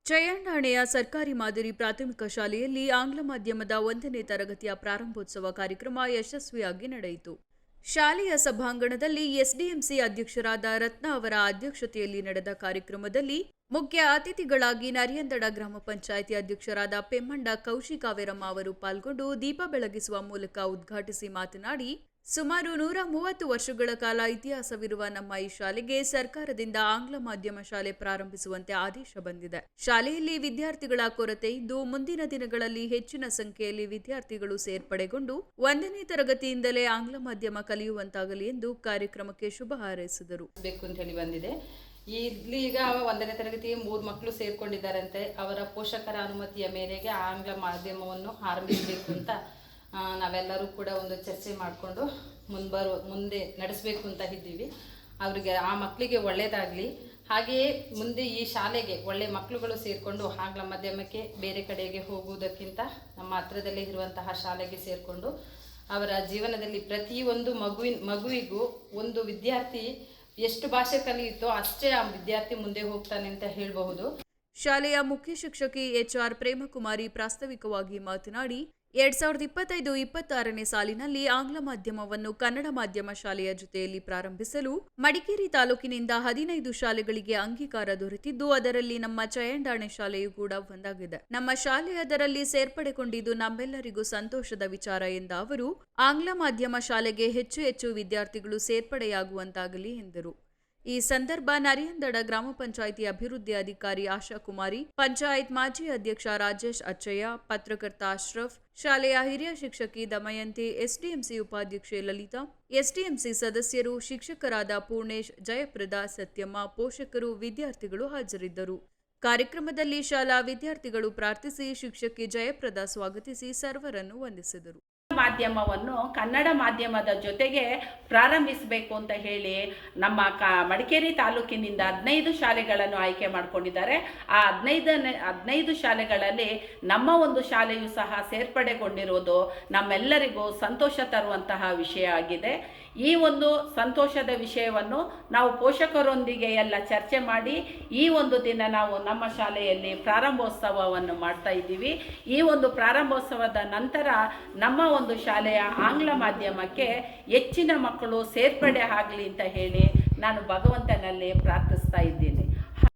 ಚಯಂಡಾಣೆಯ ಸರ್ಕಾರಿ ಮಾದರಿ ಪ್ರಾಥಮಿಕ ಶಾಲೆಯಲ್ಲಿ ಆಂಗ್ಲ ಮಾಧ್ಯಮದ 1ನೇ ತರಗತಿಯ ಪ್ರಾರಂಭೋತ್ಸವ ಕಾರ್ಯಕ್ರಮ ಯಶಸ್ವಿಯಾಗಿ ನಡೆಯಿತು. ಶಾಲೆಯ ಸಭಾಂಗಣದಲ್ಲಿ ಎಸ್ಡಿಎಂಸಿ ಅಧ್ಯಕ್ಷರಾದ ರತ್ನ ಅವರ ಅಧ್ಯಕ್ಷತೆಯಲ್ಲಿ ನಡೆದ ಕಾರ್ಯಕ್ರಮದಲ್ಲಿ ಮುಖ್ಯ ಅತಿಥಿಗಳಾಗಿ ನರಿಯಂದಡ ಗ್ರಾಮ ಪಂಚಾಯಿತಿ ಅಧ್ಯಕ್ಷರಾದ ಪೆಮ್ಮಂಡ ಕೌಶಿಕಾವೇರಮ್ಮ ಅವರು ಪಾಲ್ಗೊಂಡು ದೀಪ ಬೆಳಗಿಸುವ ಮೂಲಕ ಉದ್ಘಾಟಿಸಿ ಮಾತನಾಡಿ, ಸುಮಾರು 130 ವರ್ಷಗಳ ಕಾಲ ಇತಿಹಾಸವಿರುವ ನಮ್ಮ ಈ ಶಾಲೆಗೆ ಸರ್ಕಾರದಿಂದ ಆಂಗ್ಲ ಮಾಧ್ಯಮ ಶಾಲೆ ಪ್ರಾರಂಭಿಸುವಂತೆ ಆದೇಶ ಬಂದಿದೆ. ಶಾಲೆಯಲ್ಲಿ ವಿದ್ಯಾರ್ಥಿಗಳ ಕೊರತೆ ಇದ್ದು ಮುಂದಿನ ದಿನಗಳಲ್ಲಿ ಹೆಚ್ಚಿನ ಸಂಖ್ಯೆಯಲ್ಲಿ ವಿದ್ಯಾರ್ಥಿಗಳು ಸೇರ್ಪಡೆಗೊಂಡು 1ನೇ ತರಗತಿಯಿಂದಲೇ ಆಂಗ್ಲ ಮಾಧ್ಯಮ ಕಲಿಯುವಂತಾಗಲಿ ಎಂದು ಕಾರ್ಯಕ್ರಮಕ್ಕೆ ಶುಭ ಹಾರೈಸಿದರು. ಇಲ್ಲಿ ಈಗ 1ನೇ ತರಗತಿಗೆ 3 ಮಕ್ಕಳು ಸೇರ್ಕೊಂಡಿದ್ದಾರಂತೆ. ಅವರ ಪೋಷಕರ ಅನುಮತಿಯ ಮೇರೆಗೆ ಆಂಗ್ಲ ಮಾಧ್ಯಮವನ್ನು ಆರಂಭಿಸಬೇಕು ಅಂತ ನಾವೆಲ್ಲರೂ ಕೂಡ ಒಂದು ಚರ್ಚೆ ಮಾಡಿಕೊಂಡು ಮುಂದೆ ನಡೆಸಬೇಕು ಅಂತ ಇದ್ದೀವಿ. ಅವರಿಗೆ ಆ ಮಕ್ಕಳಿಗೆ ಒಳ್ಳೆಯದಾಗಲಿ, ಹಾಗೆಯೇ ಮುಂದೆ ಈ ಶಾಲೆಗೆ ಒಳ್ಳೆಯ ಮಕ್ಕಳುಗಳು ಸೇರಿಕೊಂಡು ಆಂಗ್ಲ ಮಾಧ್ಯಮಕ್ಕೆ ಬೇರೆ ಕಡೆಗೆ ಹೋಗುವುದಕ್ಕಿಂತ ನಮ್ಮ ಹತ್ರದಲ್ಲೇ ಇರುವಂತಹ ಶಾಲೆಗೆ ಸೇರಿಕೊಂಡು ಅವರ ಜೀವನದಲ್ಲಿ ಪ್ರತಿಯೊಂದು ಮಗುವಿಗೂ ಒಂದು ವಿದ್ಯಾರ್ಥಿ ಎಷ್ಟು ಭಾಷೆ ಕಲಿಯುತ್ತೋ ಅಷ್ಟೇ ಆ ವಿದ್ಯಾರ್ಥಿ ಮುಂದೆ ಹೋಗ್ತಾನೆ ಅಂತ ಹೇಳಬಹುದು. ಶಾಲೆಯ ಮುಖ್ಯ ಶಿಕ್ಷಕಿ HR ಪ್ರೇಮಕುಮಾರಿ ಪ್ರಾಸ್ತಾವಿಕವಾಗಿ ಮಾತನಾಡಿ, 2025-26ನೇ ಸಾಲಿನಲ್ಲಿ ಆಂಗ್ಲ ಮಾಧ್ಯಮವನ್ನು ಕನ್ನಡ ಮಾಧ್ಯಮ ಶಾಲೆಯ ಜೊತೆಯಲ್ಲಿ ಪ್ರಾರಂಭಿಸಲು ಮಡಿಕೇರಿ ತಾಲೂಕಿನಿಂದ 15 ಶಾಲೆಗಳಿಗೆ ಅಂಗೀಕಾರ ದೊರೆತಿದ್ದು, ಅದರಲ್ಲಿ ನಮ್ಮ ಚಯಂಡಾಣೆ ಶಾಲೆಯೂ ಕೂಡ ಒಂದಾಗಿದೆ. ನಮ್ಮ ಶಾಲೆ ಅದರಲ್ಲಿ ಸೇರ್ಪಡೆಗೊಂಡಿದ್ದು ನಮ್ಮೆಲ್ಲರಿಗೂ ಸಂತೋಷದ ವಿಚಾರ ಎಂದ ಅವರು, ಆಂಗ್ಲ ಮಾಧ್ಯಮ ಶಾಲೆಗೆ ಹೆಚ್ಚು ವಿದ್ಯಾರ್ಥಿಗಳು ಸೇರ್ಪಡೆಯಾಗುವಂತಾಗಲಿ ಎಂದರು. ಈ ಸಂದರ್ಭ ನರಿಯಂದಡ ಗ್ರಾಮ ಪಂಚಾಯಿತಿ ಅಭಿವೃದ್ಧಿ ಅಧಿಕಾರಿ ಆಶಾ ಕುಮಾರಿ, ಪಂಚಾಯತ್ ಮಾಜಿ ಅಧ್ಯಕ್ಷ ರಾಜೇಶ್ ಅಚ್ಚಯ್ಯ, ಪತ್ರಕರ್ತ ಅಶ್ರಫ್, ಶಾಲೆಯ ಹಿರಿಯ ಶಿಕ್ಷಕಿ ದಮಯಂತಿ, ಎಸ್ಡಿಎಂಸಿ ಉಪಾಧ್ಯಕ್ಷೆ ಲಲಿತಾ, ಎಸ್ಡಿಎಂಸಿ ಸದಸ್ಯರು, ಶಿಕ್ಷಕರಾದ ಪೂರ್ಣೇಶ್, ಜಯಪ್ರದಾ, ಸತ್ಯಮ್ಮ, ಪೋಷಕರು, ವಿದ್ಯಾರ್ಥಿಗಳು ಹಾಜರಿದ್ದರು. ಕಾರ್ಯಕ್ರಮದಲ್ಲಿ ಶಾಲಾ ವಿದ್ಯಾರ್ಥಿಗಳು ಪ್ರಾರ್ಥಿಸಿ, ಶಿಕ್ಷಕಿ ಜಯಪ್ರದಾ ಸ್ವಾಗತಿಸಿ ಸರ್ವರನ್ನು ವಂದಿಸಿದರು. ಮಾಧ್ಯಮವನ್ನು ಕನ್ನಡ ಮಾಧ್ಯಮದ ಜೊತೆಗೆ ಪ್ರಾರಂಭಿಸಬೇಕು ಅಂತ ಹೇಳಿ ನಮ್ಮ ಮಡಿಕೇರಿ ತಾಲೂಕಿನಿಂದ 15 ಶಾಲೆಗಳನ್ನು ಆಯ್ಕೆ ಮಾಡಿಕೊಂಡಿದ್ದಾರೆ. ಆ 15 ಶಾಲೆಗಳಲ್ಲಿ ನಮ್ಮ ಒಂದು ಶಾಲೆಯು ಸಹ ಸೇರ್ಪಡೆಗೊಂಡಿರುವುದು ನಮ್ಮೆಲ್ಲರಿಗೂ ಸಂತೋಷ ತರುವಂತಹ ವಿಷಯ ಆಗಿದೆ. ಈ ಒಂದು ಸಂತೋಷದ ವಿಷಯವನ್ನು ನಾವು ಪೋಷಕರೊಂದಿಗೆ ಎಲ್ಲ ಚರ್ಚೆ ಮಾಡಿ ಈ ಒಂದು ದಿನ ನಾವು ನಮ್ಮ ಶಾಲೆಯಲ್ಲಿ ಪ್ರಾರಂಭೋತ್ಸವವನ್ನು ಮಾಡ್ತಾ ಇದ್ದೀವಿ. ಈ ಒಂದು ಪ್ರಾರಂಭೋತ್ಸವದ ನಂತರ ನಮ್ಮ ಒಂದು ಶಾಲೆಯ ಆಂಗ್ಲ ಮಾಧ್ಯಮಕ್ಕೆ ಹೆಚ್ಚಿನ ಮಕ್ಕಳು ಸೇರ್ಪಡೆ ಆಗಲಿ ಅಂತ ಹೇಳಿ ನಾನು ಭಗವಂತನಲ್ಲಿ ಪ್ರಾರ್ಥಿಸ್ತಾ ಇದ್ದೀನಿ.